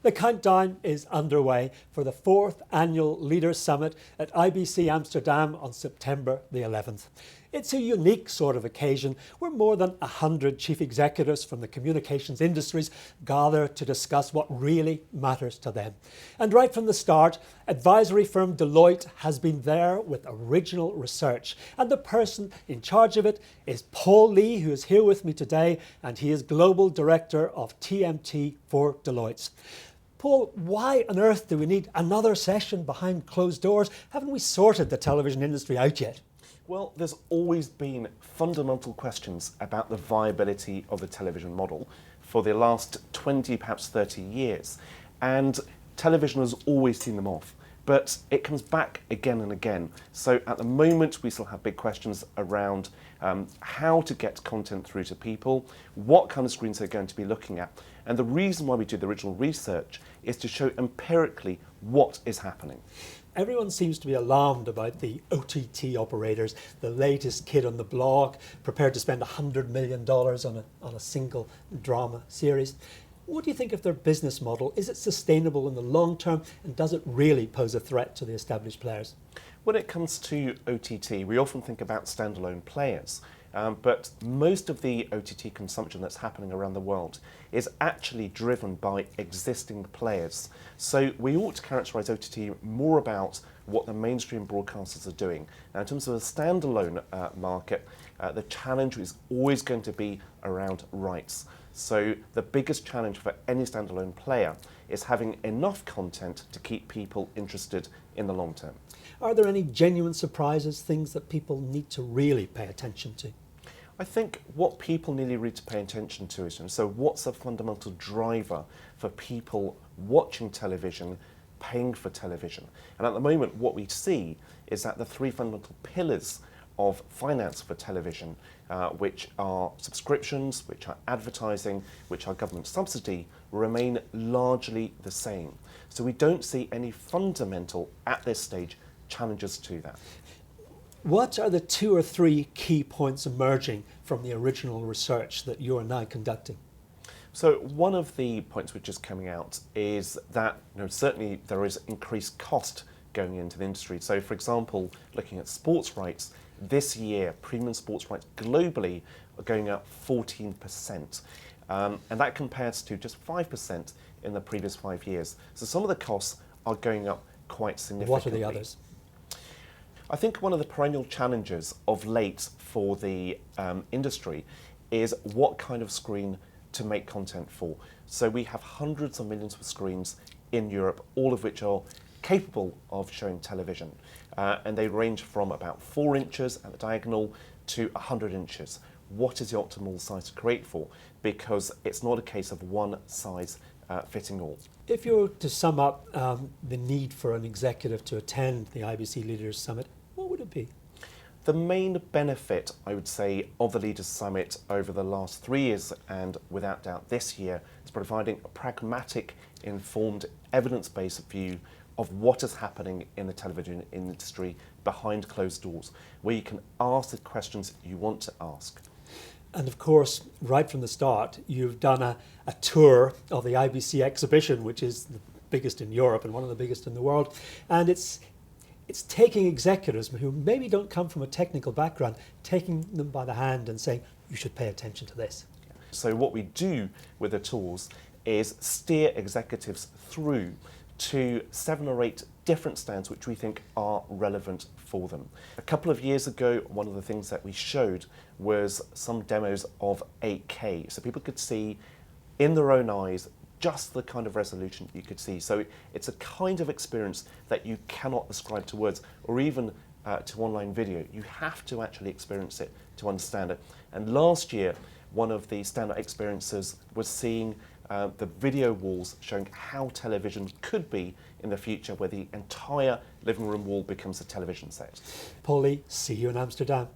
The countdown is underway for the 4th Annual Leaders Summit at IBC Amsterdam on September the 11th. It's a unique sort of occasion where more than 100 chief executives from the communications industries gather to discuss what really matters to them. And right from the start, advisory firm Deloitte has been there with original research. And the person in charge of it is Paul Lee, who is here with me today, and he is Global Director of TMT for Deloitte. Paul, why on earth do we need another session behind closed doors? Haven't we sorted the television industry out yet? Well, there's always been fundamental questions about the viability of the television model for the last 20, perhaps 30 years. And television has always seen them off. But it comes back again and again. So at the moment, we still have big questions around how to get content through to people, what kind of screens they're going to be looking at. And the reason why we do the original research is to show empirically what is happening. Everyone seems to be alarmed about the OTT operators, the latest kid on the block, prepared to spend $100 million on a single drama series. What do you think of their business model? Is it sustainable in the long term, and does it really pose a threat to the established players? When it comes to OTT, we often think about standalone players, but most of the OTT consumption that's happening around the world is actually driven by existing players. So we ought to characterise OTT more about what the mainstream broadcasters are doing. Now, in terms of a standalone market, the challenge is always going to be around rights. So the biggest challenge for any standalone player is having enough content to keep people interested in the long term. Are there any genuine surprises, things that people need to really pay attention to? I think what people really need to pay attention to is, so what's a fundamental driver for people watching television, paying for television? And at the moment, what we see is that the three fundamental pillars of finance for television, which are subscriptions, which are advertising, which are government subsidy, remain largely the same. So we don't see any fundamental, at this stage, challenges to that. What are the 2 or 3 key points emerging from the original research that you are now conducting? So one of the points which is coming out is that certainly there is increased cost going into the industry. So for example, looking at sports rights, this year premium sports rights globally are going up 14%. And that compares to just 5% in the previous 5 years. So some of the costs are going up quite significantly. What are the others? I think one of the perennial challenges of late for the industry is what kind of screen to make content for. So we have hundreds of millions of screens in Europe, all of which are capable of showing television. And they range from about 4 inches at the diagonal to 100 inches. What is the optimal size to create for? Because it's not a case of one size fitting all. If you were to sum up the need for an executive to attend the IBC Leaders Summit, what would it be? The main benefit, I would say, of the Leaders Summit over the last 3 years, and without doubt this year, is providing a pragmatic, informed, evidence-based view of what is happening in the television industry behind closed doors, where you can ask the questions you want to ask. And of course, right from the start, you've done a tour of the IBC exhibition, which is the biggest in Europe and one of the biggest in the world. And it's taking executives who maybe don't come from a technical background, taking them by the hand and saying, you should pay attention to this. So what we do with the tools is steer executives through to 7 or 8 different stands which we think are relevant for them. A couple of years ago, one of the things that we showed was some demos of 8K, so people could see in their own eyes just the kind of resolution you could see. So it's a kind of experience that you cannot describe to words, or even to online video. You have to actually experience it to understand it. And last year, one of the standout experiences was seeing the video walls showing how television could be in the future, where the entire living room wall becomes a television set. Paul Lee, see you in Amsterdam.